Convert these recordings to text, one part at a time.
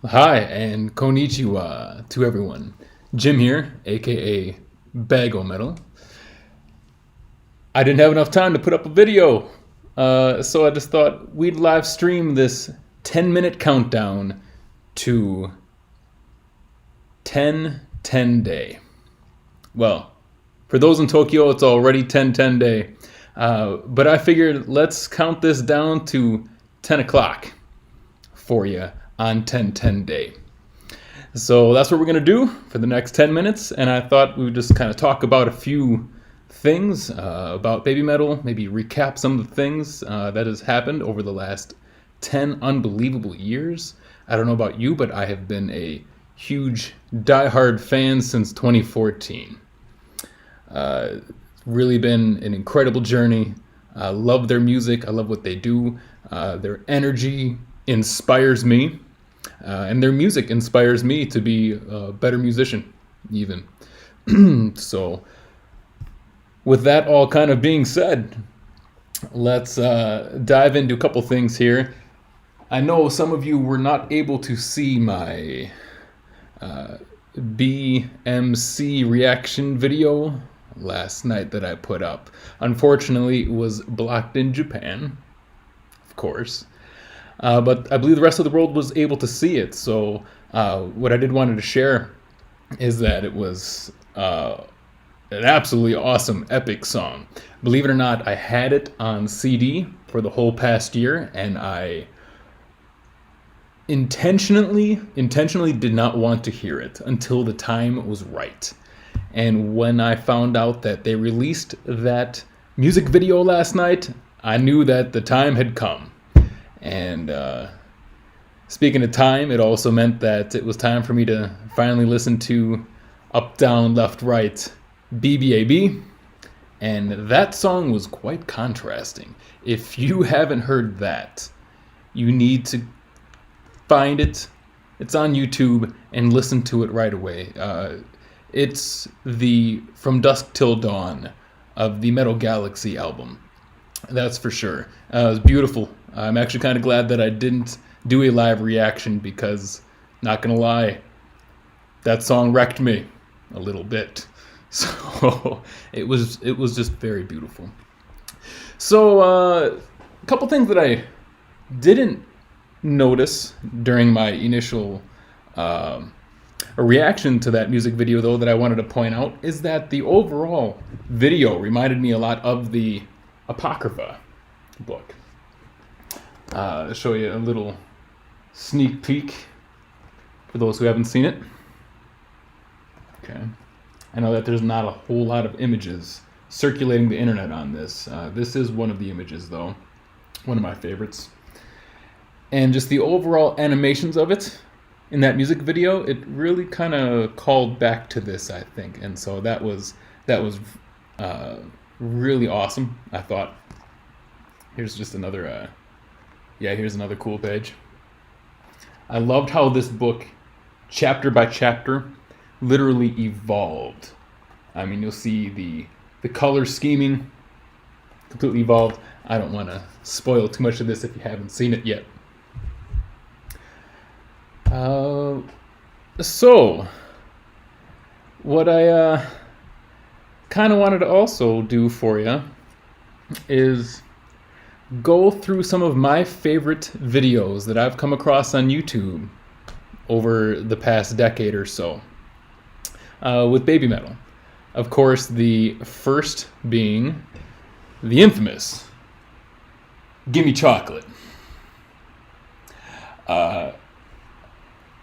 Hi and konnichiwa to everyone. Jim here, aka BxMxC. I didn't have enough time to put up a video, so I just thought we'd live stream this 10-minute countdown to 10-10 day. Well, for those in Tokyo, it's already 10-10 day, but I figured let's count this down to 10 o'clock for you on 10-10 day. So that's what we're going to do for the next 10 minutes, and I thought we would just kind of talk about a few things about Baby Metal, maybe recap some of the things that has happened over the last 10 unbelievable years. I don't know about you, but I have been a huge diehard fan since 2014. Really been an incredible journey. I love their music. I love what they do. Their energy inspires me. And their music inspires me to be a better musician, even. So, with that all kind of being said, let's dive into a couple things here. I know some of you were not able to see my BxMxC reaction video last night that I put up. Unfortunately, it was blocked in Japan, of course. But I believe the rest of the world was able to see it. So what I did wanted to share is that it was an absolutely awesome, epic song. Believe it or not, I had it on CD for the whole past year, and I intentionally did not want to hear it until the time was right. And when I found out that they released that music video last night, I knew that the time had come. And speaking of time, it also meant that it was time for me to finally listen to Up, Down, Left, Right, BBAB. And that song was quite contrasting. If you haven't heard that, you need to find it. It's on YouTube and listen to it right away. It's the From Dusk Till Dawn of the Metal Galaxy album. That's for sure. It was beautiful. I'm actually kind of glad that I didn't do a live reaction because, not gonna lie, that song wrecked me a little bit. So it was just very beautiful. So a couple things that I didn't notice during my initial reaction to that music video, though, that I wanted to point out is that the overall video reminded me a lot of the Apocrypha book. Show you a little sneak peek for those who haven't seen it. Okay. I know that there's not a whole lot of images circulating the internet on this. This is one of the images, though. One of my favorites. And just the overall animations of it in that music video, it really kind of called back to this, I think. And so that was really awesome, I thought. Here's just another, here's another cool page. I loved how this book, chapter by chapter, literally evolved. I mean, you'll see the color scheming completely evolved. I don't want to spoil too much of this if you haven't seen it yet. So, what I kind of wanted to also do for you is go through some of my favorite videos that I've come across on YouTube over the past decade or so with Baby Metal. Of course, the first being the infamous Gimme Chocolate.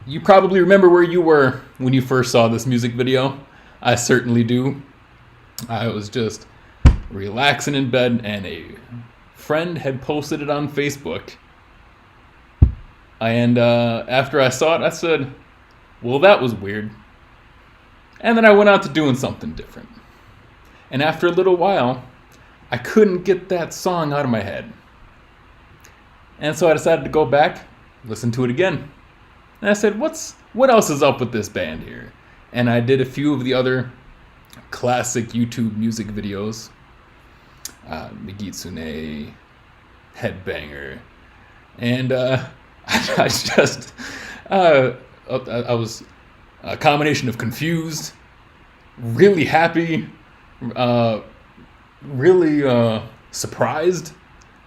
You probably remember where you were when you first saw this music video. I certainly do. I was just relaxing in bed and a friend had posted it on Facebook. And after I saw it, I said, well, that was weird. And then I went out to doing something different. And after a little while, I couldn't get that song out of my head. And so I decided to go back, listen to it again. And I said, what else is up with this band here? And I did a few of the other classic YouTube music videos. Headbanger. And I just I was a combination of confused, really happy, really surprised,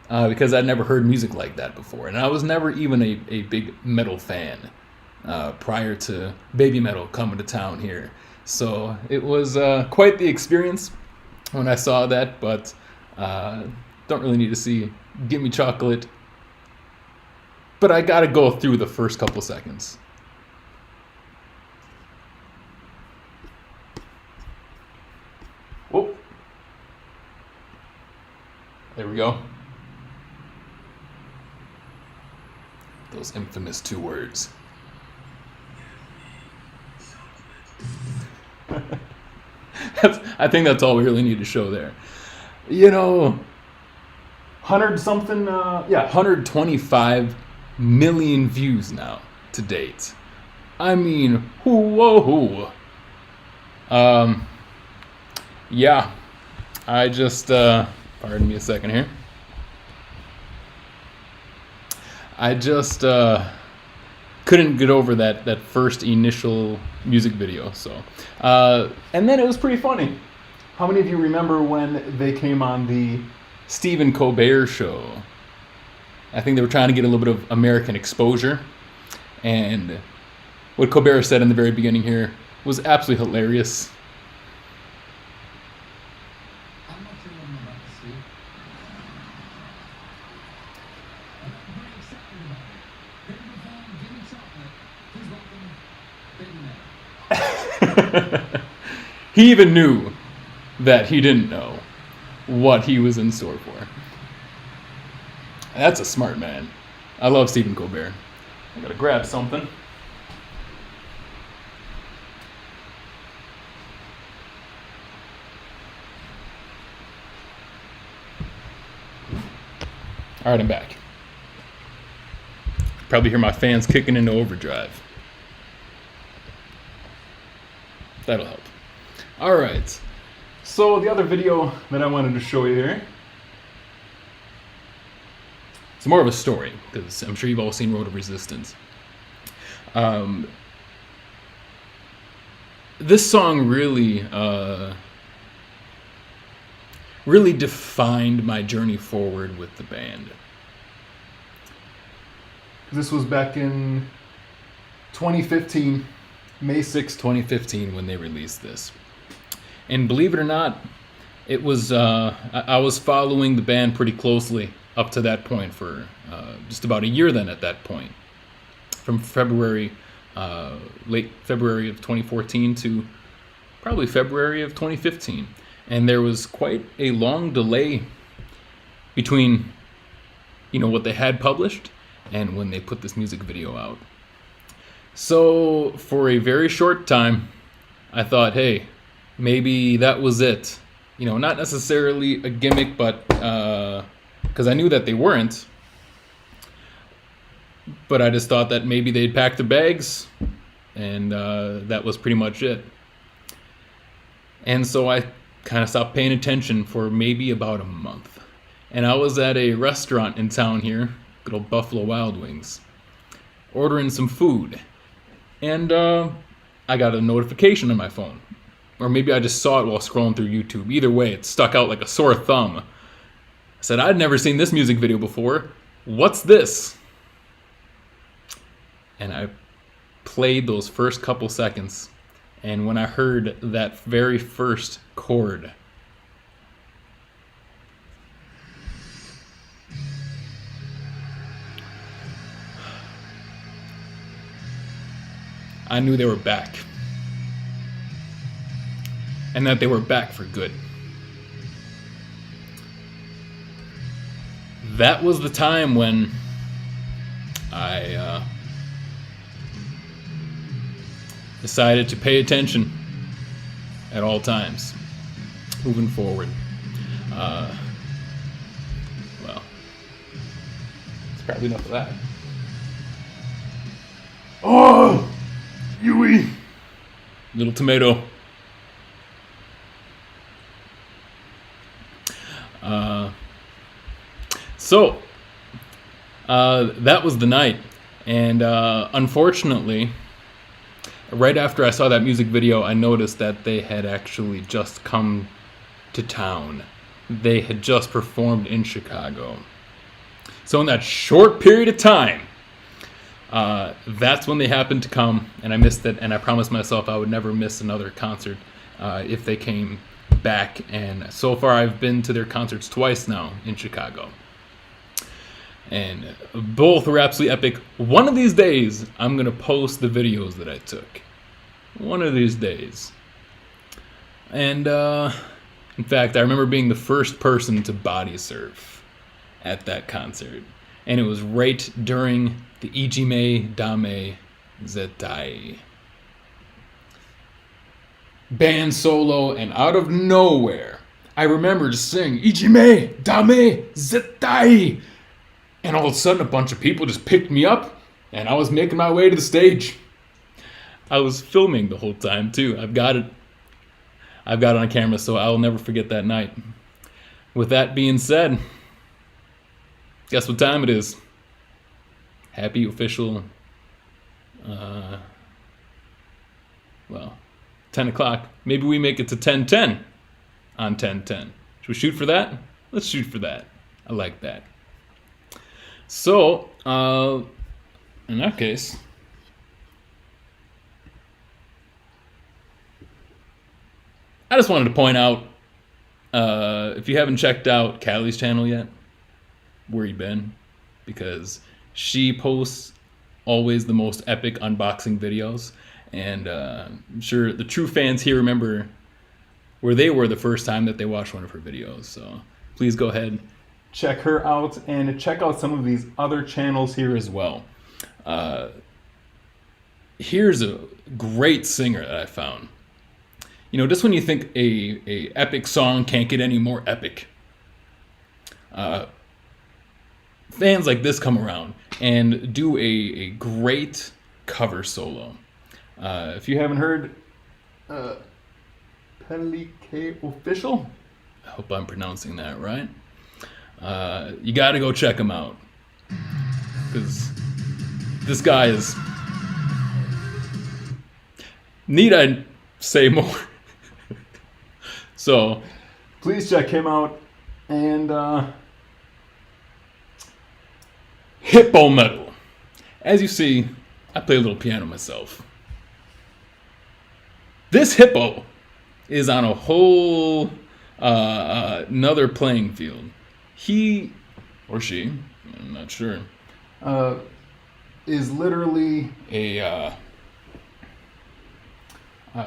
because I'd never heard music like that before. And I was never even a big metal fan prior to Baby Metal coming to town here. So it was quite the experience when I saw that, but don't really need to see Gimme Chocolate. But I gotta go through the first couple seconds. Whoop. There we go. Those infamous 2 words. I think that's all we really need to show there. You know, 125 million views now to date. I mean, whoa. Yeah, I just, pardon me a second here. I just couldn't get over that first initial music video. So, and then it was pretty funny. How many of you remember when they came on the Stephen Colbert show? I think they were trying to get a little bit of American exposure. And what Colbert said in the very beginning here was absolutely hilarious. I'm not sure what I'm about to see. I'm very excited about it. Here we go, Gimme Chocolate. Please welcome BabyMetal. He even knew that he didn't know what he was in store for. That's a smart man. I love Stephen Colbert. I gotta grab something. All right, I'm back. Probably hear my fans kicking into overdrive. That'll help. All right. So the other video that I wanted to show you here, it's more of a story, because I'm sure you've all seen Road of Resistance. This song really defined my journey forward with the band. This was back in 2015, May 6, 2015, when they released this. And believe it or not, it was I was following the band pretty closely up to that point for just about a year then at that point. From February, late February of 2014 to probably February of 2015. And there was quite a long delay between, what they had published and when they put this music video out. So for a very short time, I thought, hey, maybe that was it. Not necessarily a gimmick, but because I knew that they weren't. But I just thought that maybe they'd pack their bags, and that was pretty much it. And so I kind of stopped paying attention for maybe about a month. And I was at a restaurant in town here, good old Buffalo Wild Wings, ordering some food. And I got a notification on my phone. Or maybe I just saw it while scrolling through YouTube. Either way, it stuck out like a sore thumb. I said, I'd never seen this music video before. What's this? And I played those first couple seconds. And when I heard that very first chord, I knew they were back. And that they were back for good. That was the time when I decided to pay attention at all times, moving forward. Well, it's probably enough of that. Oh, Yui, little tomato. So that was the night, And unfortunately, right after I saw that music video, I noticed that they had actually just come to town. They had just performed in Chicago. So in that short period of time, that's when they happened to come, and I missed it, and I promised myself I would never miss another concert if they came back. And so far I've been to their concerts twice now in Chicago. And both were absolutely epic. One of these days, I'm going to post the videos that I took. One of these days. And, in fact, I remember being the first person to body surf at that concert. And it was right during the BxMxC band solo, and out of nowhere, I remember just saying, BxMxC. And all of a sudden, a bunch of people just picked me up, and I was making my way to the stage. I was filming the whole time, too. I've got it on camera, so I'll never forget that night. With that being said, guess what time it is? Happy official, 10 o'clock. Maybe we make it to 10:10 on 10:10. Should we shoot for that? Let's shoot for that. I like that. So, in that case, I just wanted to point out, if you haven't checked out Callie's channel yet, where you been? Because she posts always the most epic unboxing videos, and I'm sure the true fans here remember where they were the first time that they watched one of her videos. So please go ahead, check her out, and check out some of these other channels here as well. Here's a great singer that I found. You know, just when you think a epic song can't get any more epic, fans like this come around and do a great cover solo. If you haven't heard Pelike Official, I hope I'm pronouncing that right. You got to go check him out, because this guy is... Need I say more? So please check him out. And BxMetal. As you see, I play a little piano myself. This hippo is on a whole another playing field. He or she, I'm not sure, is literally a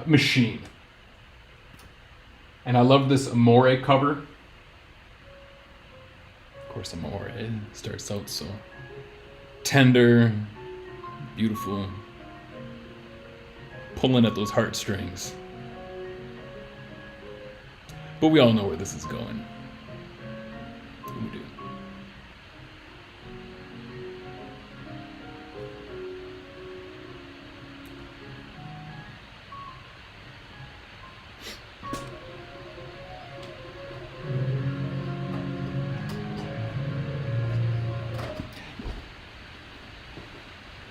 machine. And I love this Amore cover. Of course, Amore starts out so tender, beautiful, pulling at those heartstrings. But we all know where this is going. We do.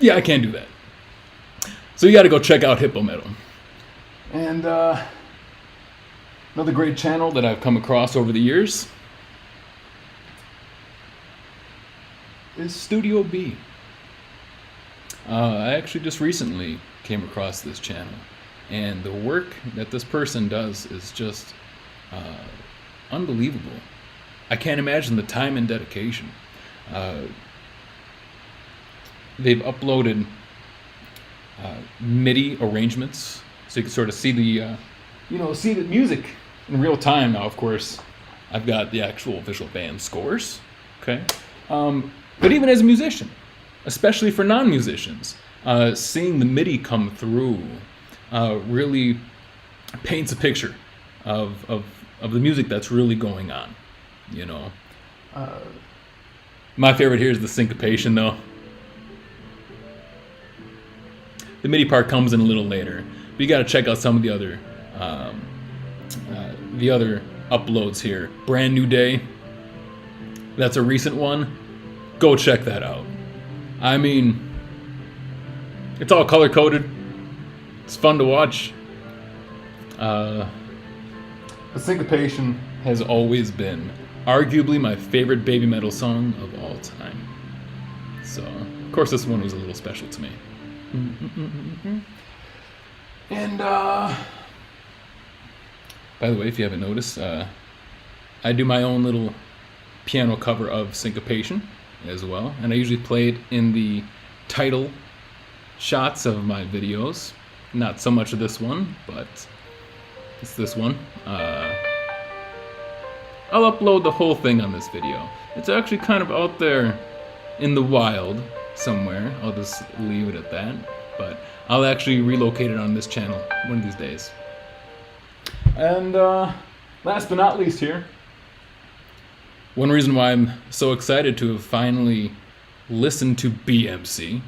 Yeah, I can't do that. So you got to go check out BxMetal. And another great channel that I've come across over the years is Studio B. I actually just recently came across this channel, and the work that this person does is just unbelievable. I can't imagine the time and dedication. They've uploaded MIDI arrangements, so you can sort of see the, see the music in real time. Now, of course, I've got the actual official band scores, okay? But even as a musician, especially for non-musicians, seeing the MIDI come through really paints a picture of the music that's really going on, you know? My favorite here is the syncopation, though. The MIDI part comes in a little later, but you got to check out some of the other uploads here. Brand New Day, that's a recent one. Go check that out. I mean, It's all color coded. It's fun to watch. The Syncopation has always been arguably my favorite baby metal song of all time. So, of course, this one was a little special to me. And, by the way, if you haven't noticed, I do my own little piano cover of Syncopation as well. And I usually play it in the title shots of my videos. Not so much of this one, but it's this one. I'll upload the whole thing on this video. It's actually kind of out there in the wild somewhere. I'll just leave it at that. But I'll actually relocate it on this channel one of these days. And last but not least here, one reason why I'm so excited to have finally listened to BxMxC,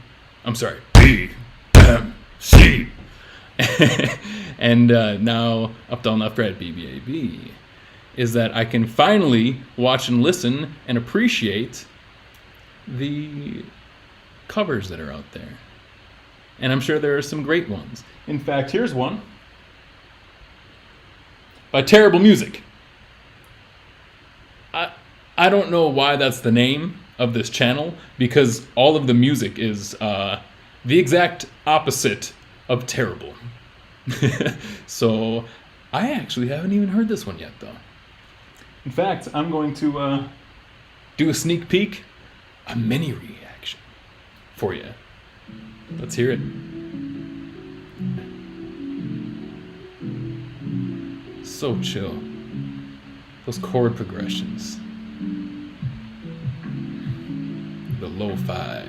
I'm sorry, BxMxC, and now Up Down Left Right BBAB, is that I can finally watch and listen and appreciate the covers that are out there. And I'm sure there are some great ones. In fact, here's one by Terrible Music. I don't know why that's the name of this channel, because all of the music is the exact opposite of terrible. So I actually haven't even heard this one yet, though. In fact, I'm going to do a sneak peek, a mini reaction for you. Let's hear it. So chill. Those chord progressions. The lo-fi.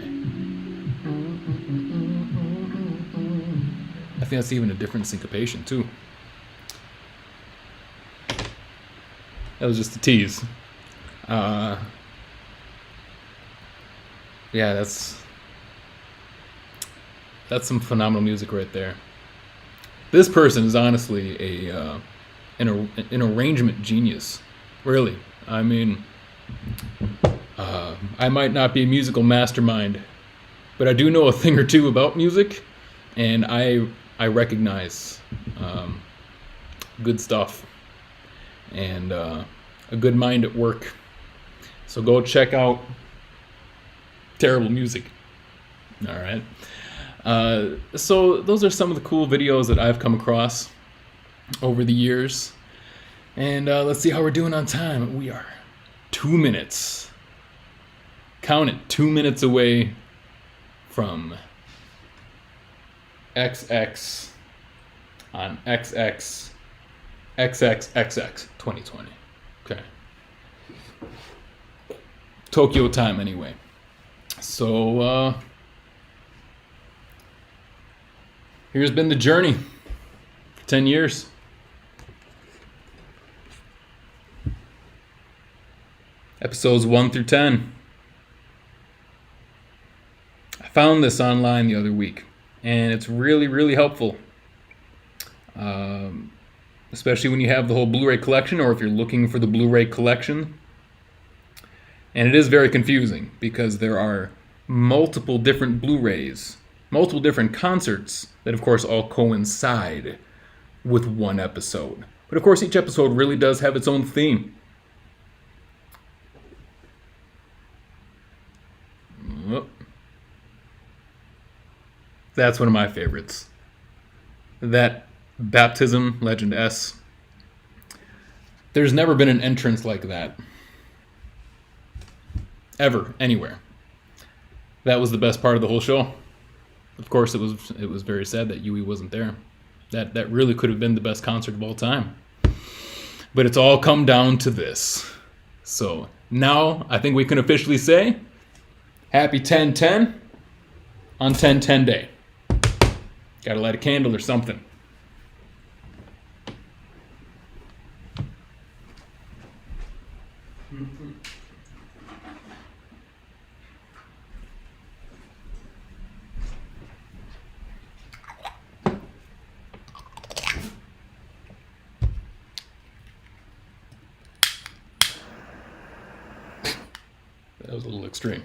I think that's even a different syncopation too. That was just a tease. Yeah, that's some phenomenal music right there. This person is honestly an arrangement genius. Really. I mean, I might not be a musical mastermind, but I do know a thing or two about music, and I recognize good stuff and a good mind at work. So go check out Terrible Music. All right. So those are some of the cool videos that I've come across over the years. And let's see how we're doing on time. We are 2 minutes. Count it, 2 minutes away from XX on XX XXXX 2020. Okay. Tokyo time anyway. So here's been the journey for 10 years. Episodes 1 through 10. I found this online the other week, and it's really, really helpful. Especially when you have the whole Blu-ray collection, or if you're looking for the Blu-ray collection. And it is very confusing, because there are multiple different Blu-rays, multiple different concerts that, of course, all coincide with one episode. But, of course, each episode really does have its own theme. That's one of my favorites. That Baptism, Legend S. There's never been an entrance like that. Ever, anywhere. That was the best part of the whole show. Of course, it was very sad that Yui wasn't there. That really could have been the best concert of all time. But it's all come down to this. So now I think we can officially say happy 10/10 on 10/10 day. Gotta light a candle or something. That was a little extreme.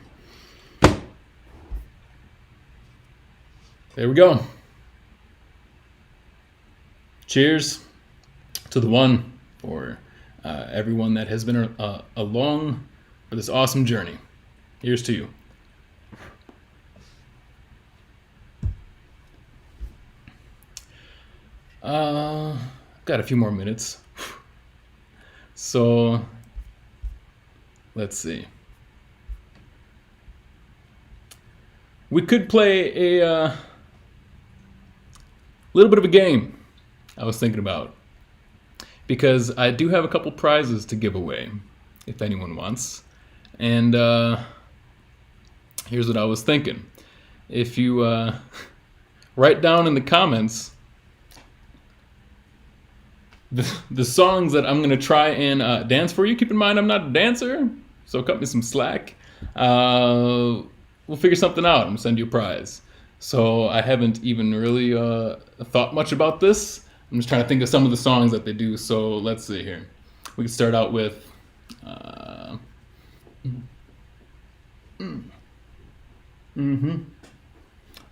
There we go. Cheers to the one for everyone that has been along for this awesome journey. Here's to you. Got a few more minutes. So, let's see. We could play a little bit of a game I was thinking about. Because I do have a couple prizes to give away, if anyone wants. And here's what I was thinking. If you write down in the comments the songs that I'm going to try and dance for you. Keep in mind, I'm not a dancer, so cut me some slack. We'll figure something out. I'm going to send you a prize. So I haven't even really thought much about this. I'm just trying to think of some of the songs that they do. So let's see here. We can start out with... I'm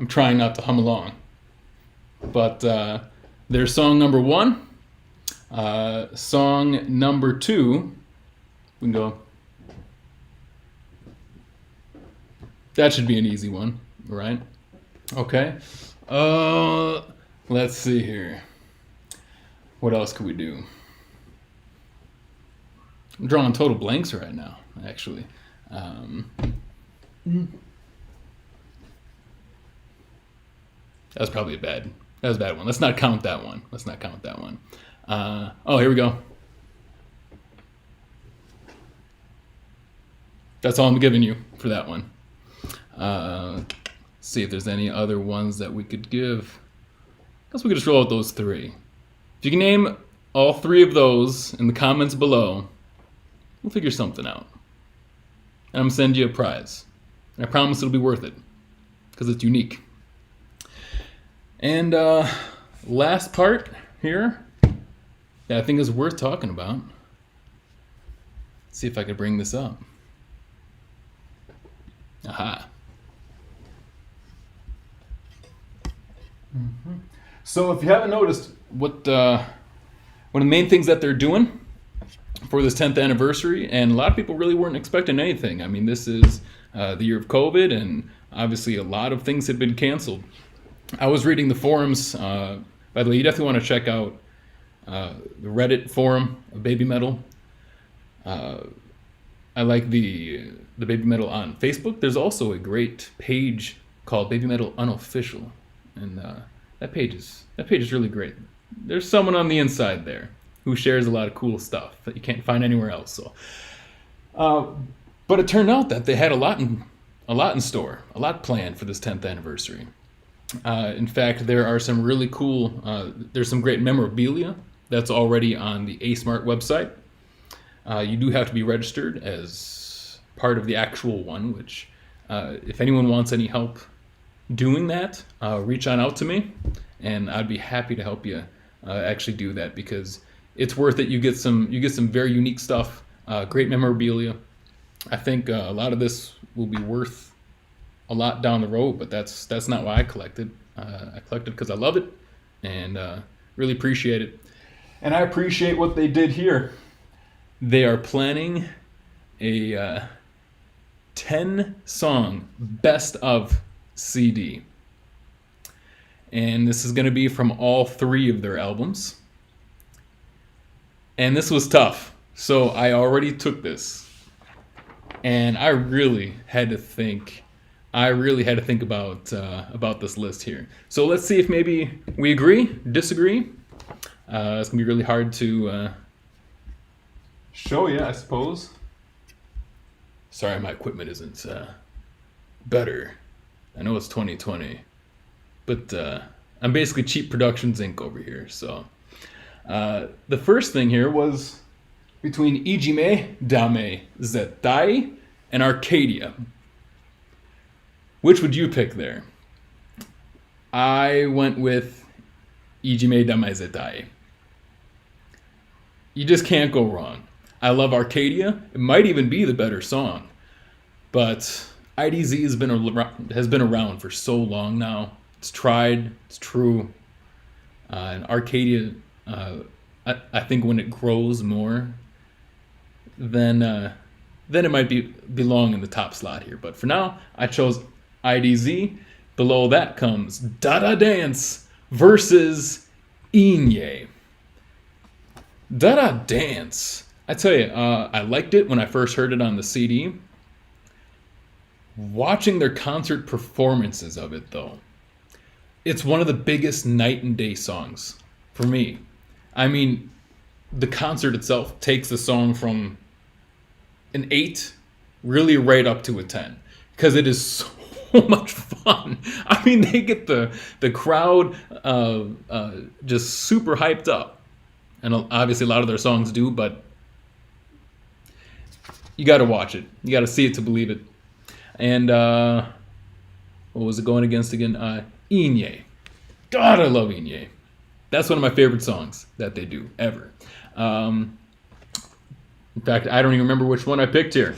trying not to hum along. But there's song number 1. Song number 2, we can go. That should be an easy one, right? Okay. Let's see here. What else could we do? I'm drawing total blanks right now, actually. That was probably that was a bad one. Let's not count that one. Oh, here we go. That's all I'm giving you for that one. See if there's any other ones that we could give. I guess we could just roll out those 3. If you can name all 3 of those in the comments below, we'll figure something out. And I'm going to send you a prize. And I promise it'll be worth it, because it's unique. And last part here that I think is worth talking about. Let's see if I could bring this up. Aha. So if you haven't noticed, one of the main things that they're doing for this 10th anniversary, and a lot of people really weren't expecting anything. I mean, this is the year of COVID, and obviously a lot of things had been canceled. I was reading the forums. By the way, you definitely want to check out the Reddit forum of BABYMETAL. I like the BABYMETAL on Facebook. There's also a great page called BABYMETAL Unofficial, and that page is really great. There's someone on the inside there who shares a lot of cool stuff that you can't find anywhere else. So, but it turned out that they had a lot in store, a lot planned for this 10th anniversary. In fact, there are some really cool. There's some great memorabilia that's already on the A-Smart website. You do have to be registered as part of the actual one, which if anyone wants any help doing that, reach on out to me, and I'd be happy to help you actually do that, because it's worth it. You get some very unique stuff, great memorabilia. I think a lot of this will be worth a lot down the road, but that's not why I collected. I collected because I love it and really appreciate it. And I appreciate what they did here. They are planning a 10-song best of CD. And this is going to be from all 3 of their albums. And this was tough. So I already took this. And I really had to think about this list here. So let's see if maybe we agree, disagree. It's gonna be really hard to show you, I suppose. Sorry, my equipment isn't better. I know it's 2020, but I'm basically Cheap Productions Inc. over here. So the first thing here was between BxMxC and Arcadia. Which would you pick there? I went with BxMxC. You just can't go wrong. I love Arcadia. It might even be the better song. But IDZ has been around for so long now. It's tried. It's true. And Arcadia, I think when it grows more, then it might belong in the top slot here. But for now, I chose IDZ. Below that comes Dada Dance versus Inye. Dada Dance. I tell you, I liked it when I first heard it on the CD. Watching their concert performances of it, though, it's one of the biggest night and day songs for me. I mean, the concert itself takes the song from an 8 really right up to a 10 because it is so much fun. I mean, they get the crowd just super hyped up, and obviously a lot of their songs do, but you got to watch it. You got to see it to believe it. And what was it going against again? Inye. God, I love Inye. That's one of my favorite songs that they do ever. In fact, I don't even remember which one I picked here.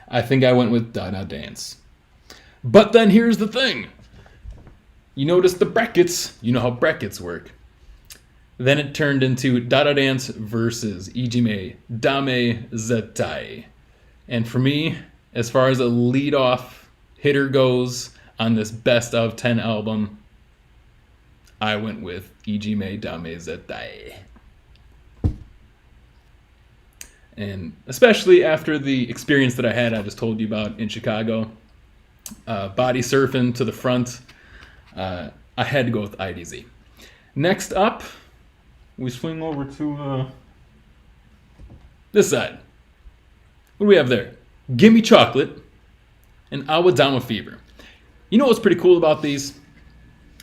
I think I went with Dada Dance. But then here's the thing. You notice the brackets. You know how brackets work. Then it turned into Dada Dance versus Ijime Dame Zetai. And for me, as far as a lead-off hitter goes on this best of 10 album, I went with Ijime Dame Zetai. And especially after the experience that I just told you about in Chicago, body surfing to the front, I had to go with IDZ. Next up, we swing over to this side. What do we have there? Gimme Chocolate and Awadama Fever. You know what's pretty cool about these?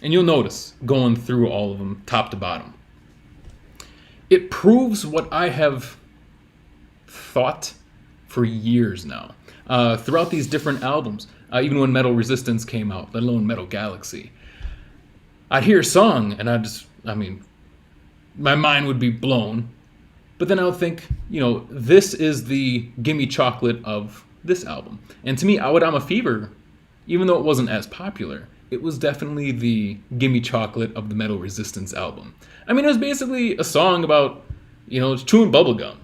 And you'll notice going through all of them, top to bottom. It proves what I have thought for years now. Throughout these different albums, even when Metal Resistance came out, let alone Metal Galaxy, I'd hear a song and my mind would be blown. But then I would think, this is the Gimme Chocolate of this album. And to me, Awadama Fever, even though it wasn't as popular, it was definitely the Gimme Chocolate of the Metal Resistance album. I mean, it was basically a song about, chewing bubblegum,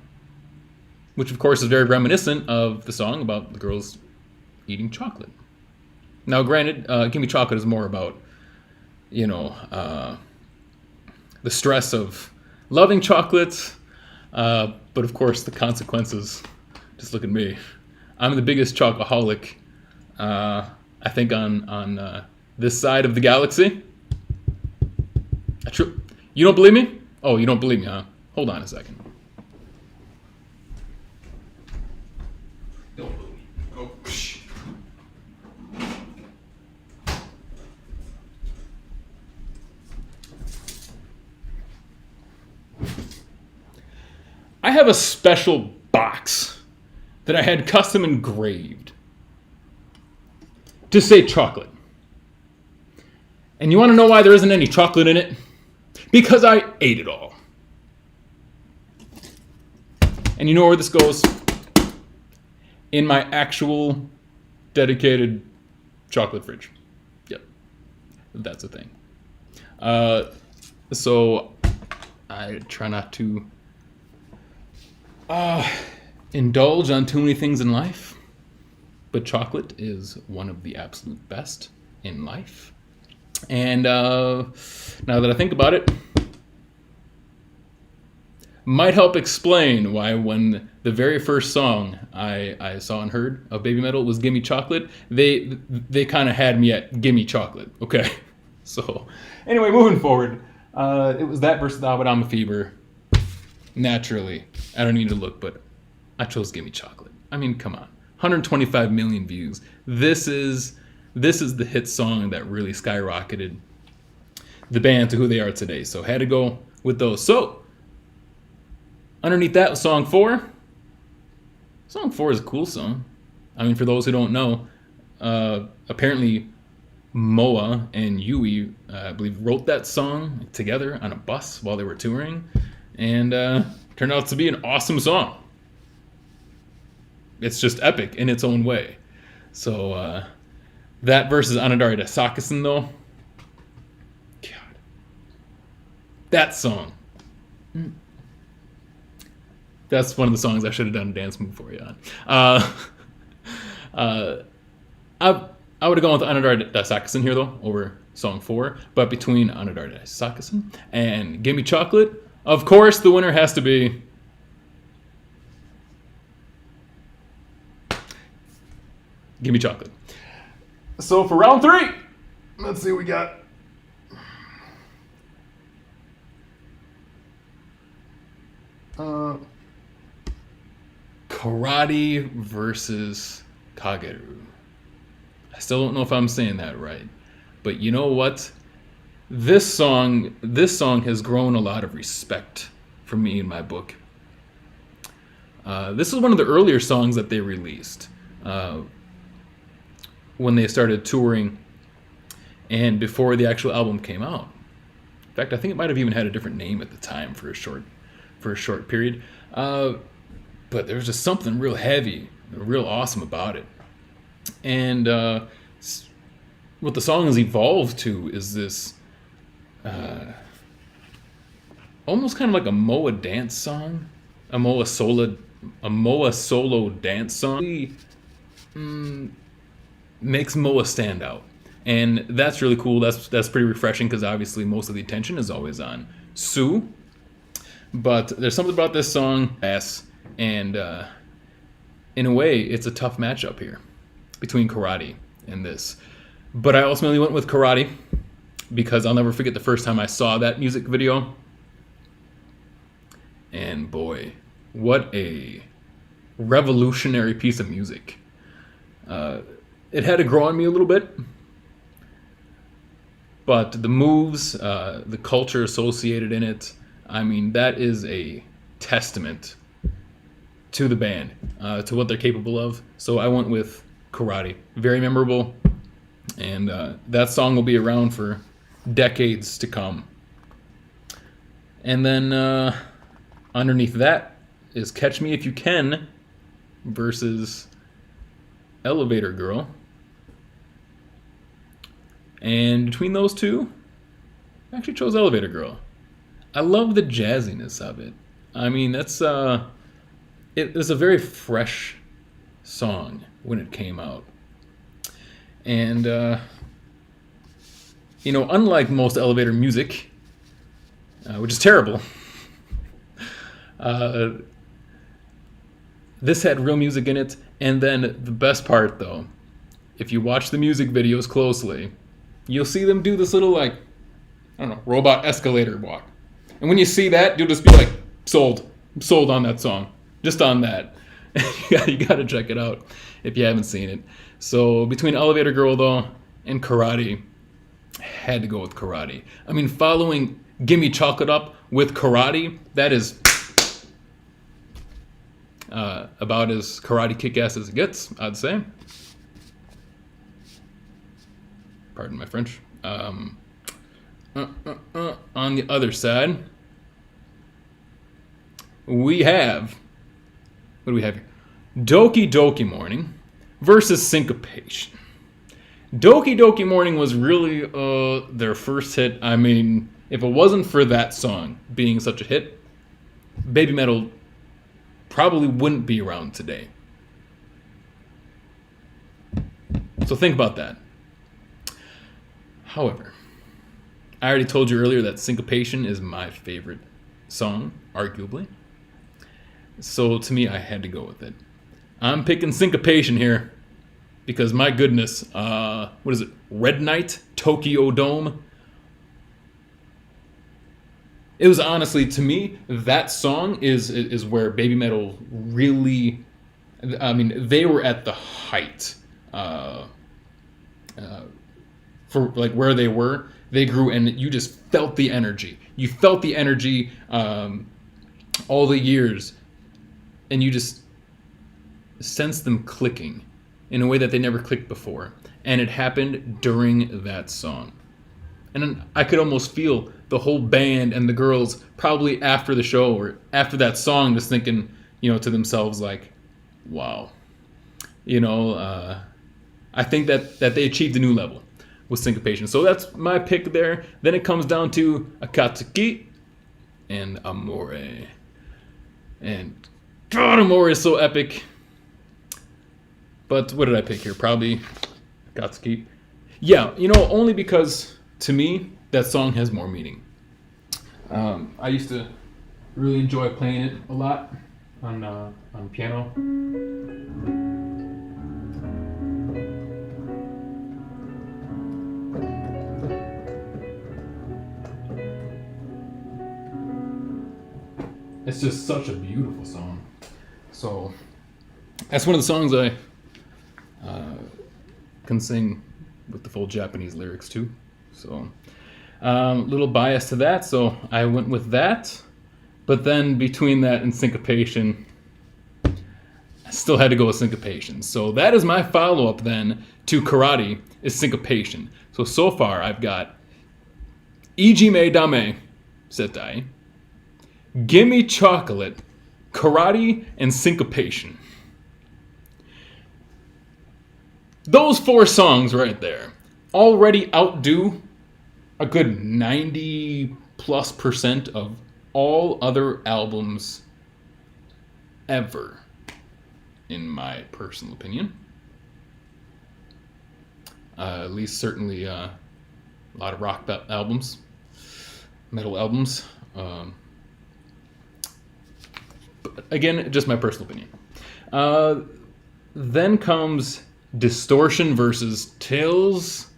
which of course is very reminiscent of the song about the girls eating chocolate. Now, granted, Gimme Chocolate is more about, the stress of loving chocolate, but of course the consequences. Just look at me. I'm the biggest chocoholic, I think, on this side of the galaxy. You don't believe me? Oh, you don't believe me, huh? Hold on a second. Don't believe me. Oh, shh. I have a special box that I had custom engraved to say chocolate. And you want to know why there isn't any chocolate in it? Because I ate it all. And you know where this goes? In my actual dedicated chocolate fridge. Yep. That's a thing. So I try not to indulge on too many things in life, but chocolate is one of the absolute best in life. And now that I think about it, might help explain why when the very first song I saw and heard of BABYMETAL was Gimme Chocolate, they kind of had me at Gimme Chocolate. Okay, so anyway, moving forward, it was that versus Awadama Fever. Naturally, I don't need to look, but I chose Gimme Chocolate. I mean, come on, 125 million views. This is the hit song that really skyrocketed the band to who they are today. So had to go with those. So underneath that was song 4. Song 4 is a cool song. I mean, for those who don't know, apparently Moa and Yui, I believe, wrote that song together on a bus while they were touring, and turned out to be an awesome song. It's just epic in its own way. So that versus Anadari Sakusen though. God. That song. That's one of the songs I should have done a dance move for you on. I would have gone with Anadari Sakusen here though, over song 4. But between Anadari Sakusen and Gimme Chocolate, of course the winner has to be Gimme Chocolate. So for round 3, let's see what we got. Karate versus Kageru. I still don't know if I'm saying that right, but you know what? This song has grown a lot of respect for me in my book. This is one of the earlier songs that they released when they started touring and before the actual album came out. In fact, I think it might have even had a different name at the time for a short period. But there's just something real heavy, real awesome about it. And what the song has evolved to is this almost kind of like a Moa dance song, a Moa solo dance song. Makes Moa stand out, and that's really cool. That's pretty refreshing because obviously most of the attention is always on Sue. But there's something about this song, and in a way, it's a tough matchup here between Karate and this. But I ultimately went with Karate because I'll never forget the first time I saw that music video. And boy, what a revolutionary piece of music. It had to grow on me a little bit. But the moves, the culture associated in it, I mean, that is a testament to the band, to what they're capable of. So I went with Karate. Very memorable. And that song will be around for decades to come. And then underneath that is Catch Me If You Can versus Elevator Girl. And between those two, I actually chose Elevator Girl. I love the jazziness of it. I mean, that's it was a very fresh song when it came out. And unlike most elevator music, which is terrible, this had real music in it. And then the best part, though, if you watch the music videos closely, you'll see them do this little, robot escalator walk. And when you see that, you'll just be like, sold. I'm sold on that song. Just on that. You gotta check it out if you haven't seen it. So between Elevator Girl, though, and Karate, I had to go with Karate. I mean, following Gimme Chocolate up with Karate, that is about as karate kick-ass as it gets, I'd say. Pardon my French. On the other side, we have... What do we have here? Doki Doki Morning versus Syncopation. Doki Doki Morning was really their first hit. I mean, if it wasn't for that song being such a hit, BABYMETAL probably wouldn't be around today. So think about that. However, I already told you earlier that Syncopation is my favorite song, arguably. So to me, I had to go with it. I'm picking Syncopation here because my goodness, what is it? Red Night, Tokyo Dome. It was honestly, to me, that song is where BABYMETAL really, I mean, they were at the height for like where they were. They grew, and you just felt the energy. You felt the energy all the years, and you just sensed them clicking in a way that they never clicked before. And it happened during that song. And then I could almost feel the whole band and the girls probably after the show or after that song just thinking, to themselves like, wow. I think that they achieved a new level with Syncopation. So that's my pick there. Then it comes down to Akatsuki and Amore. And God, Amore is so epic. But what did I pick here? Probably Akatsuki. Yeah, you know, only because to me that song has more meaning. I used to really enjoy playing it a lot on piano. It's just such a beautiful song. So that's one of the songs I can sing with the full Japanese lyrics too. So little bias to that, so I went with that. But then between that and Syncopation, I still had to go with Syncopation. So that is my follow-up then to Karate is Syncopation. So far I've got Ijime Dame Setai, Gimme Chocolate, Karate, and Syncopation. Those 4 songs right there already outdo a good 90+% of all other albums ever, in my personal opinion. At least certainly a lot of rock albums, metal albums. But again, just my personal opinion. Then comes Distortion versus Tales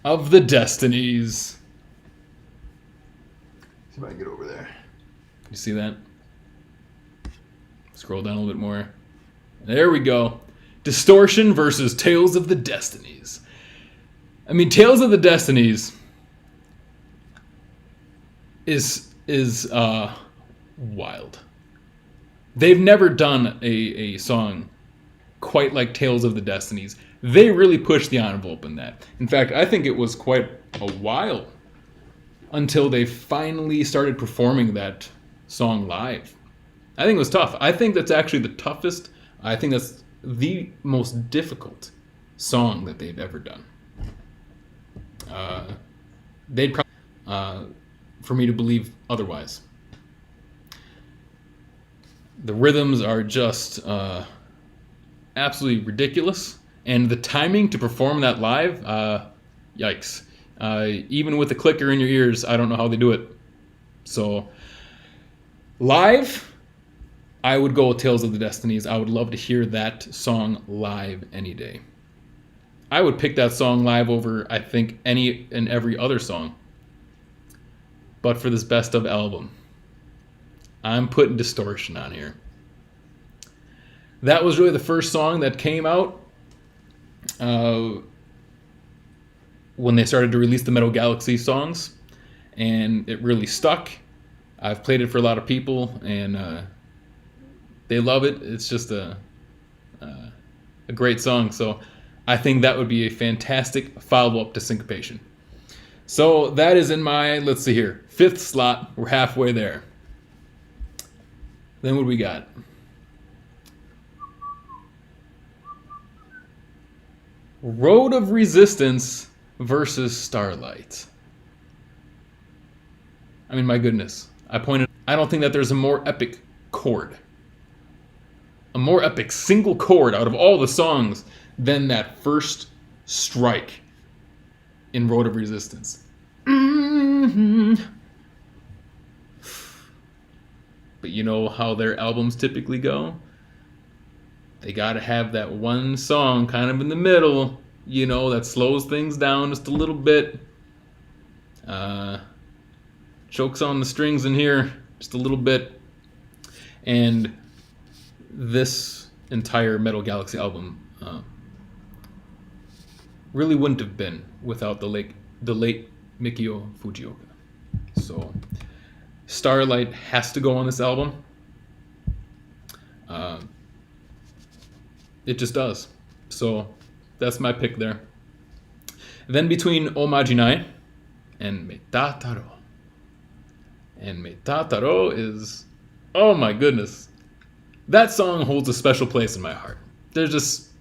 of the Destinies. See if I can get over there. You see that? Scroll down a little bit more. There we go. Distortion versus Tales of the Destinies. I mean, Tales of the Destinies is wild. They've never done a song quite like Tales of the Destinies. They really pushed the envelope in that. In fact, I think it was quite a while until they finally started performing that song live. I think it was tough. I think that's actually the toughest. I think that's the most difficult song that they've ever done. They'd probably, for me to believe otherwise. The rhythms are just absolutely ridiculous, and the timing to perform that live, yikes. Even with the clicker in your ears, I don't know how they do it. So, live, I would go with Tales of the Destinies. I would love to hear that song live any day. I would pick that song live over, I think, any and every other song. But for this best of album, I'm putting Distortion on here. That was really the first song that came out when they started to release the Metal Galaxy songs, and it really stuck. I've played it for a lot of people, and they love it. It's just a great song, so I think that would be a fantastic follow-up to Syncopation. So that is in my, let's see here, 5th slot. We're halfway there. Then what do we got? Road of Resistance versus Starlight. I mean, my goodness. I don't think that there's a more epic chord. A more epic single chord out of all the songs than that first strike in Road of Resistance. Mm-hmm. But you know how their albums typically go? They gotta have that one song kind of in the middle, you know, that slows things down just a little bit. Chokes on the strings in here just a little bit. And this entire Metal Galaxy album really wouldn't have been without the late Mikio Fujioka. So Starlight has to go on this album. It just does. So that's my pick there. Then between Omajinai and Metataro. And Metataro is, oh my goodness. That song holds a special place in my heart. There's just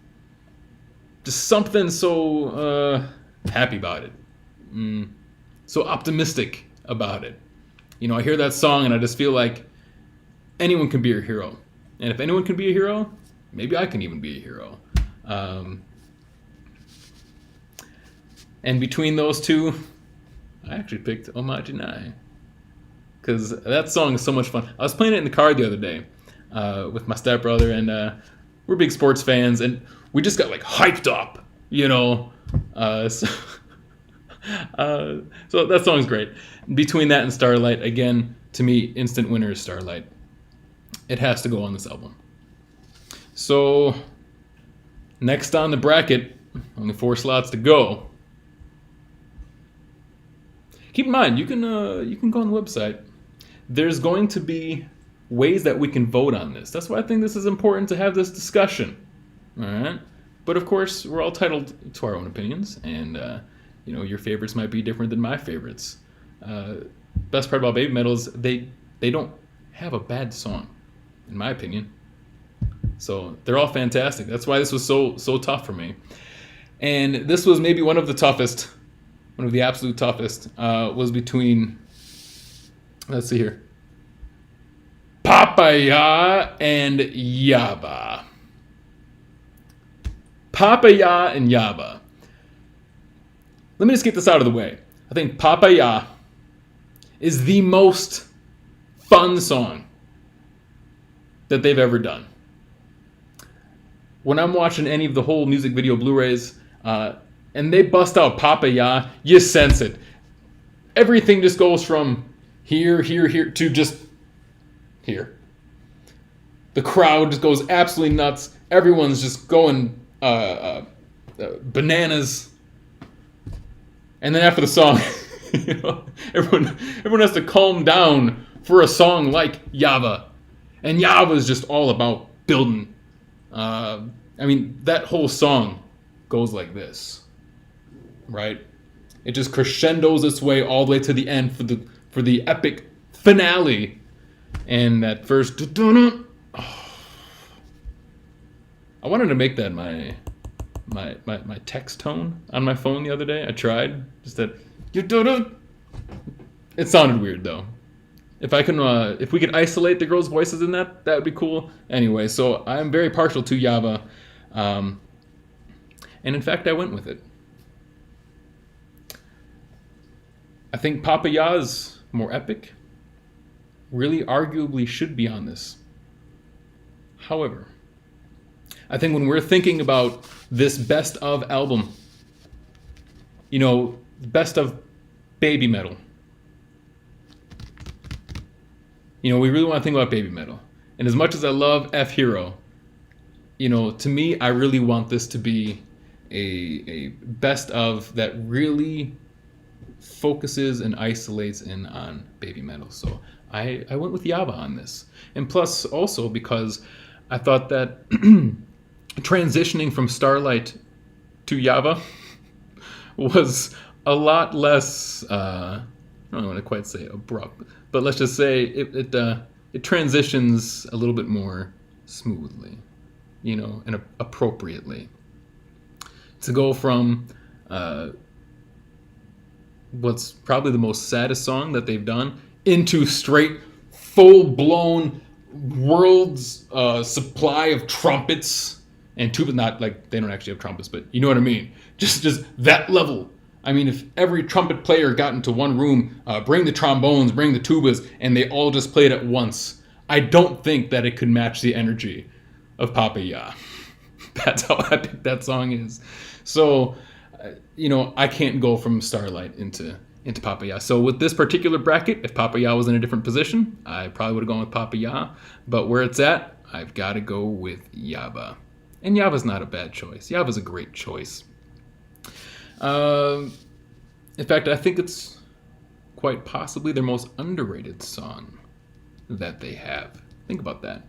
just something so happy about it, so optimistic about it. You know, I hear that song and I just feel like anyone can be a hero, and if anyone can be a hero, maybe I can even be a hero. And between those two, I actually picked Omajinai. Because that song is so much fun. I was playing it in the car the other day with my stepbrother, and we're big sports fans, and we just got like hyped up, you know. So that song's great. Between that and Starlight, again, to me, instant winner is Starlight. It has to go on this album. So, next on the bracket, only 4 slots to go. Keep in mind, you can go on the website. There's going to be ways that we can vote on this. That's why I think this is important to have this discussion. All right? But of course, we're all entitled to our own opinions, and you know, your favorites might be different than my favorites. Best part about Baby Metal is they don't have a bad song, in my opinion. So they're all fantastic. That's why this was so tough for me. And this was maybe one of the toughest. One of the absolute toughest was between, let's see here, Papaya and Yaba. Papaya and Yaba. Let me just get this out of the way. I think Papaya is the most fun song that they've ever done. When I'm watching any of the whole music video Blu-rays, and they bust out Papaya, you sense it. Everything just goes from here to just here. The crowd just goes absolutely nuts. Everyone's just going bananas. And then after the song, you know, everyone has to calm down for a song like Yaba. And Yaba is just all about building. I mean, that whole song goes like this. Right? It just crescendos its way all the way to the end for the epic finale. And that first I wanted to make that my text tone on my phone the other day. I tried. Just that it sounded weird though. If we could isolate the girls' voices in that would be cool. Anyway, so I'm very partial to Yaba. And in fact I went with it. I think Papaya's more epic, really arguably should be on this. However, I think when we're thinking about this best of album, you know, best of Baby Metal, you know, we really want to think about Baby Metal. And as much as I love F-Hero, you know, to me, I really want this to be a best of that really focuses and isolates in on Baby Metal. So I went with Yaba on this. And plus also because I thought that transitioning from Starlight to Yaba was a lot less, I don't want to quite say abrupt, but let's just say it transitions a little bit more smoothly, you know, and appropriately. To go from what's probably the most saddest song that they've done into straight full-blown world's supply of trumpets and tuba. Not like they don't actually have trumpets, but you know what I mean. Just that level. I mean, if every trumpet player got into one room, bring the trombones, bring the tubas, and they all just played at once, I don't think that it could match the energy of Papaya. That's how epic that song is. So, you know, I can't go from Starlight into Papaya. So with this particular bracket, if Papaya was in a different position, I probably would have gone with Papaya. But where it's at, I've got to go with Yaba. And Yaba's not a bad choice. Yaba's a great choice. In fact, I think it's quite possibly their most underrated song that they have. Think about that.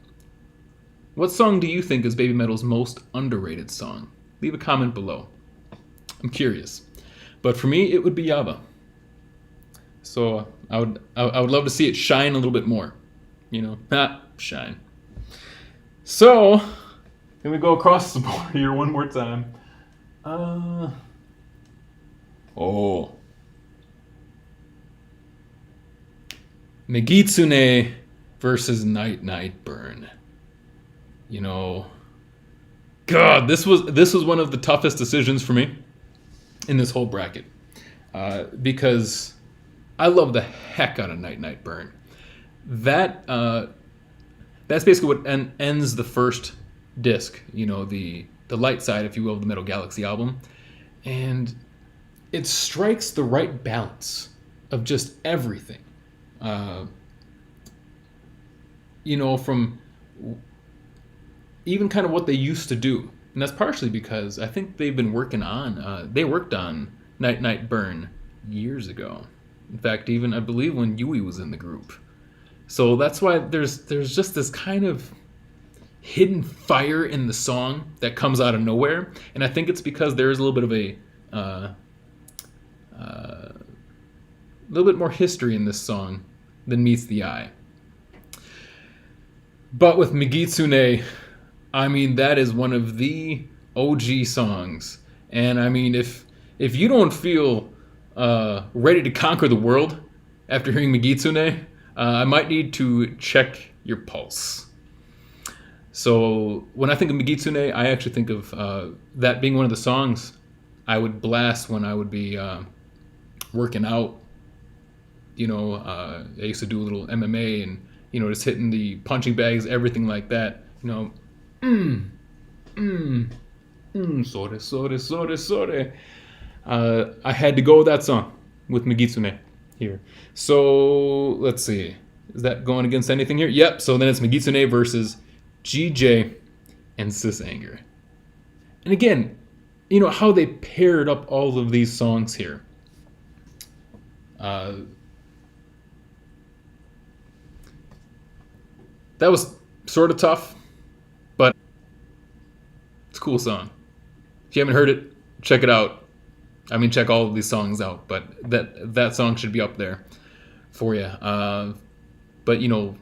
What song do you think is Baby Metal's most underrated song? Leave a comment below. I'm curious. But for me, it would be Yaba. So I would love to see it shine a little bit more. You know, shine. So, can we go across the board here one more time? Oh. Megitsune versus Night Night Burn. You know, God, this was one of the toughest decisions for me in this whole bracket, because I love the heck out of Night Night Burn. That's basically what ends the first disc. You know, the light side, if you will, of the Metal Galaxy album, and it strikes the right balance of just everything. You know, from even kind of what they used to do. And that's partially because I think they've been working on, they worked on Night Night Burn years ago. In fact, even I believe when Yui was in the group. So that's why there's just this kind of hidden fire in the song that comes out of nowhere. And I think it's because there is a little bit of a little bit more history in this song than meets the eye. But with Megitsune, I mean, that is one of the OG songs. And I mean, if you don't feel ready to conquer the world after hearing Megitsune, I might need to check your pulse. So when I think of Megitsune, I actually think of that being one of the songs I would blast when I would be working out. You know, I used to do a little MMA and, you know, just hitting the punching bags, everything like that. You know, sore, sore, sore, sore. I had to go with that song with Megitsune here. So let's see, is that going against anything here? Yep. So then it's Megitsune versus GJ and Syncopation. And again, you know how they paired up all of these songs here. That was sort of tough, but it's a cool song. If you haven't heard it, check it out. I mean, check all of these songs out, but that song should be up there for you. But you know,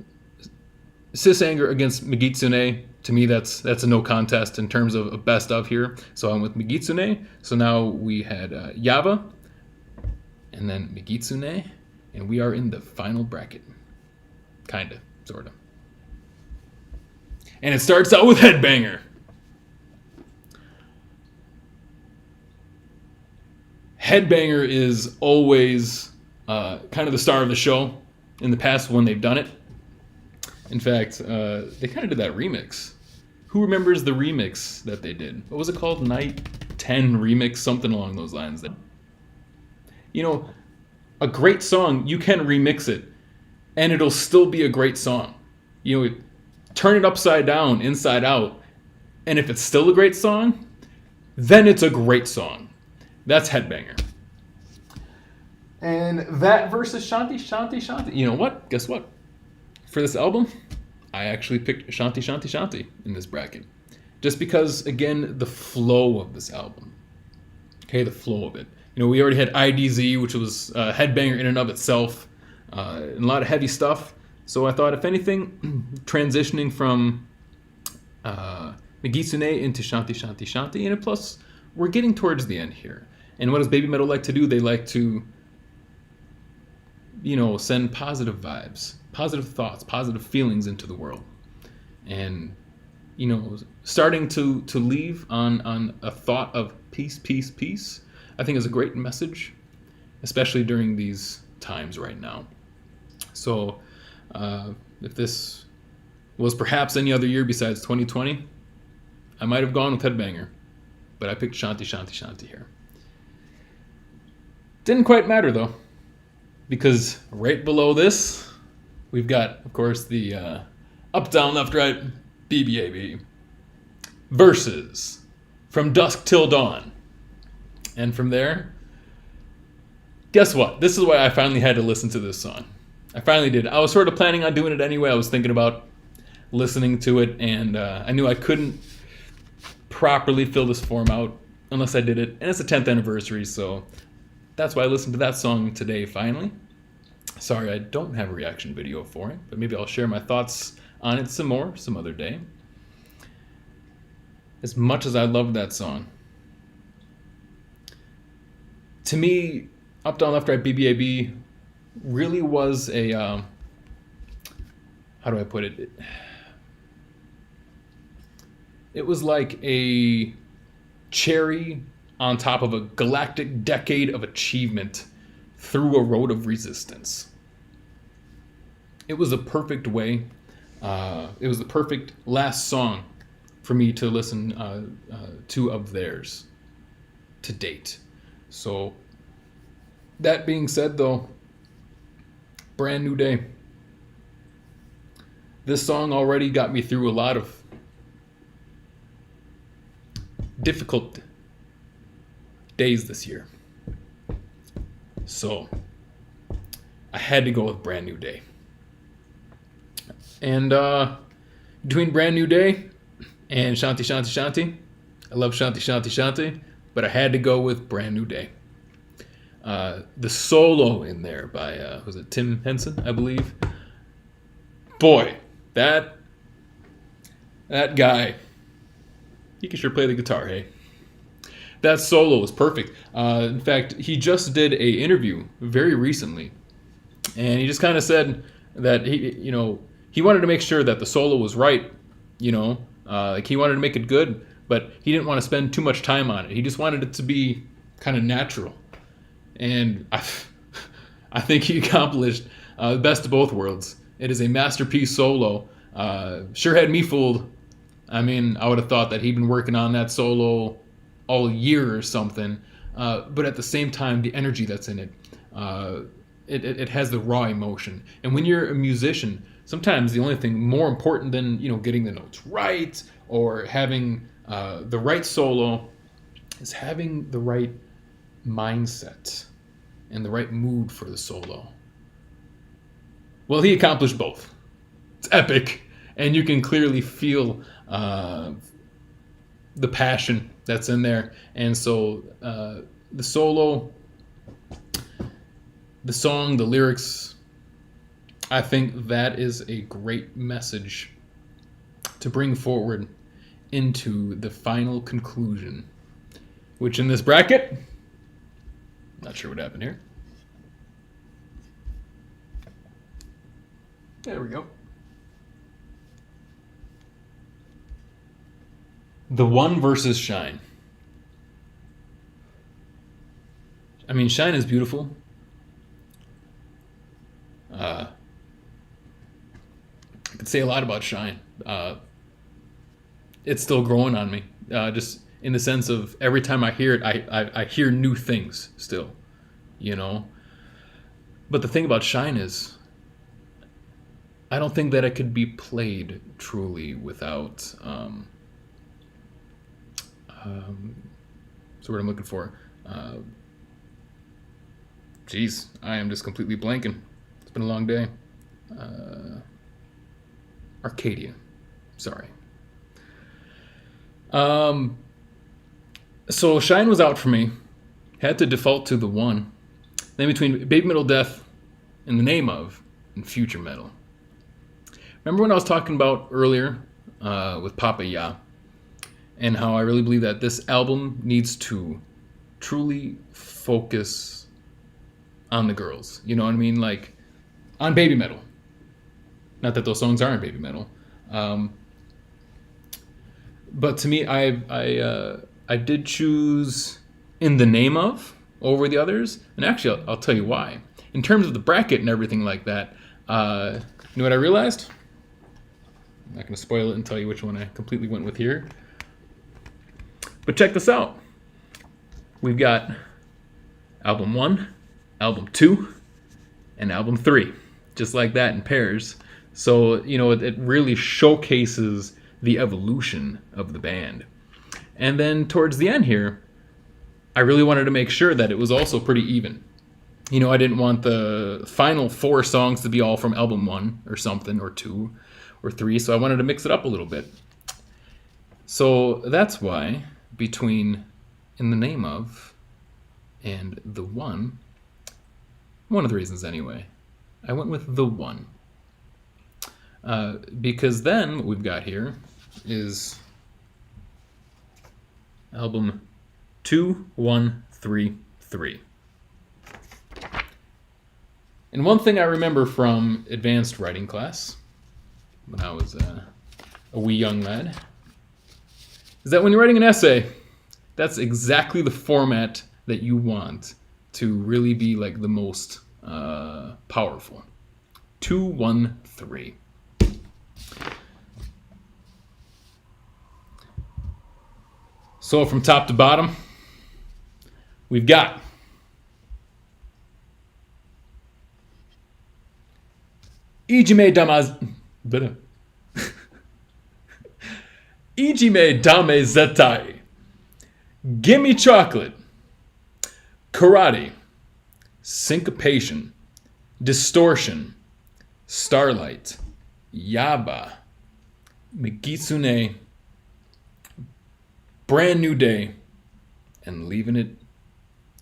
Syncopation against Megitsune, to me, that's a no contest in terms of a best of here. So I'm with Megitsune. So now we had Yaba, and then Megitsune, and we are in the final bracket. Kinda, sorta. And it starts out with Headbanger. Headbanger is always kind of the star of the show in the past when they've done it. In fact, they kind of did that remix. Who remembers the remix that they did? What was it called? Night 10 remix, something along those lines. You know, a great song, you can remix it, and it'll still be a great song. You know, turn it upside down, inside out, and if it's still a great song, then it's a great song. That's Headbanger. And that versus Shanti, Shanti, Shanti. You know what? Guess what? For this album, I actually picked Shanti, Shanti, Shanti in this bracket. Just because, again, the flow of this album. Okay, the flow of it. You know, we already had IDZ, which was Headbanger in and of itself, and a lot of heavy stuff. So I thought, if anything, transitioning from Megitsune into Shanti, Shanti, Shanti, and plus, we're getting towards the end here. And what does Baby Metal like to do? They like to, you know, send positive vibes, positive thoughts, positive feelings into the world. And, you know, starting to leave on a thought of peace, peace, peace, I think is a great message, especially during these times right now. So, if this was perhaps any other year besides 2020, I might have gone with Headbanger, but I picked Shanti, Shanti, Shanti here. Didn't quite matter though, because right below this, we've got, of course, the up, down, left, right, BBAB versus From Dusk Till Dawn. And from there, guess what? This is why I finally had to listen to this song. I finally did. I was sort of planning on doing it anyway. I was thinking about listening to it, and I knew I couldn't properly fill this form out unless I did it. And it's the 10th anniversary, so that's why I listened to that song today, finally. Sorry, I don't have a reaction video for it, but maybe I'll share my thoughts on it some more, some other day. As much as I love that song, to me, Up Down Left Right BBAB really was a how do I put it? It was like a cherry on top of a galactic decade of achievement through a road of resistance. It was a perfect way. It was the perfect last song for me to listen to of theirs to date. So that being said, though, brand new day. This song already got me through a lot of difficult days this year. So I had to go with Brand New Day. And between Brand New Day and Shanti Shanti Shanti, I love Shanti Shanti Shanti, but I had to go with Brand New Day. The solo in there by, was it Tim Henson, I believe? Boy, that guy, he can sure play the guitar, hey? That solo was perfect. In fact, he just did a interview very recently, and he just kind of said that he wanted to make sure that the solo was right, like he wanted to make it good, but he didn't want to spend too much time on it. He just wanted it to be kind of natural, and I think he accomplished the best of both worlds. It is a masterpiece solo. Sure had me fooled. I mean, I would have thought that he'd been working on that solo all year or something, but at the same time, the energy that's in it, it has the raw emotion. And when you're a musician, sometimes the only thing more important than getting the notes right or having the right solo is having the right mindset and the right mood for the solo. Well, he accomplished both. It's epic, and you can clearly feel the passion that's in there. And so the solo, the song, the lyrics, I think that is a great message to bring forward into the final conclusion, which in this bracket, not sure what happened here. There we go. The One versus Shine. I mean, Shine is beautiful. I could say a lot about Shine. It's still growing on me. Just in the sense of every time I hear it, I hear new things still, But the thing about Shine is, I don't think that it could be played truly without, so what I'm looking for. Geez, I am just completely blanking. It's been a long day. Arcadia. Sorry. So Shine was out for me. Had to default to the One. Then between Baby Metal Death and The Name Of and Future Metal. Remember when I was talking about earlier with Papaya and how I really believe that this album needs to truly focus on the girls. You know what I mean? Like on Baby Metal. Not that those songs aren't Baby Metal. But to me, I did choose In the Name Of over the others. And actually, I'll tell you why. In terms of the bracket and everything like that, you know what I realized? I'm not going to spoil it and tell you which one I completely went with here. But check this out. We've got album 1, album 2, and album 3. Just like that in pairs. So, it really showcases the evolution of the band. And then towards the end here, I really wanted to make sure that it was also pretty even. I didn't want the final 4 songs to be all from album 1 or something, or 2 or 3, so I wanted to mix it up a little bit. So that's why between In the Name Of and The One of the reasons anyway, I went with The One. Because then what we've got here is album 2, 1, 3, 3. And one thing I remember from advanced writing class when I was a wee young lad is that when you're writing an essay, that's exactly the format that you want to really be like the most powerful. 2, 1, 3. So from top to bottom, we've got Ijime Damaz... Ijime Dame Zetai, Gimme Chocolate, Karate, Syncopation, Distortion, Starlight, Yaba, Megitsune, Brand New Day, and Leaving It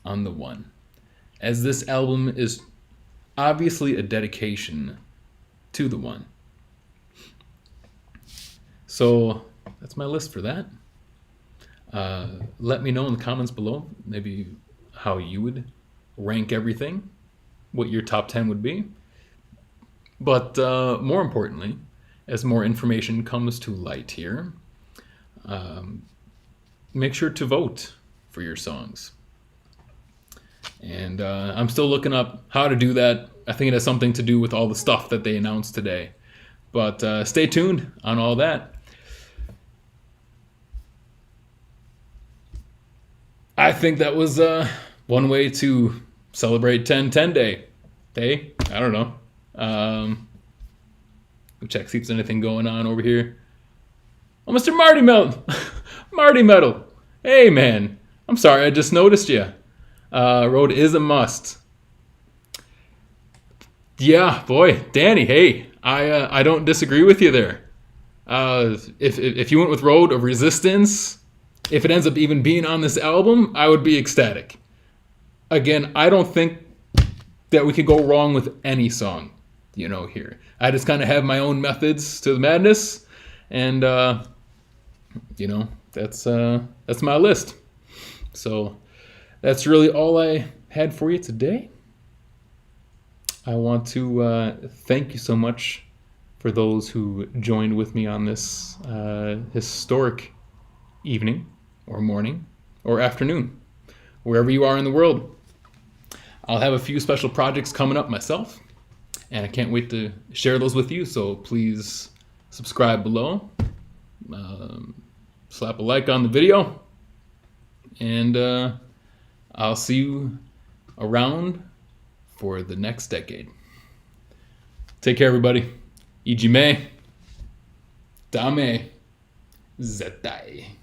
on the One. As this album is obviously a dedication to the one. So that's my list for that. Let me know in the comments below maybe how you would rank everything, what your top 10 would be. But more importantly, as more information comes to light here, make sure to vote for your songs. And I'm still looking up how to do that. I think it has something to do with all the stuff that they announced today. But stay tuned on all that. I think that was one way to celebrate 10-10 Day. I don't know. Check, see if there's anything going on over here. Oh, Mr. Marty Metal. Marty Metal. Hey, man. I'm sorry, I just noticed you. Road is a must. Yeah, boy, Danny. Hey, I don't disagree with you there. If you went with Road of Resistance, if it ends up even being on this album, I would be ecstatic. Again, I don't think that we could go wrong with any song, here. I just kind of have my own methods to the madness, and that's my list. So that's really all I had for you today. I want to thank you so much for those who joined with me on this historic evening or morning or afternoon, wherever you are in the world. I'll have a few special projects coming up myself, and I can't wait to share those with you, so please subscribe below, slap a like on the video, and I'll see you around for the next decade. Take care, everybody. Ijime Dame Zetai.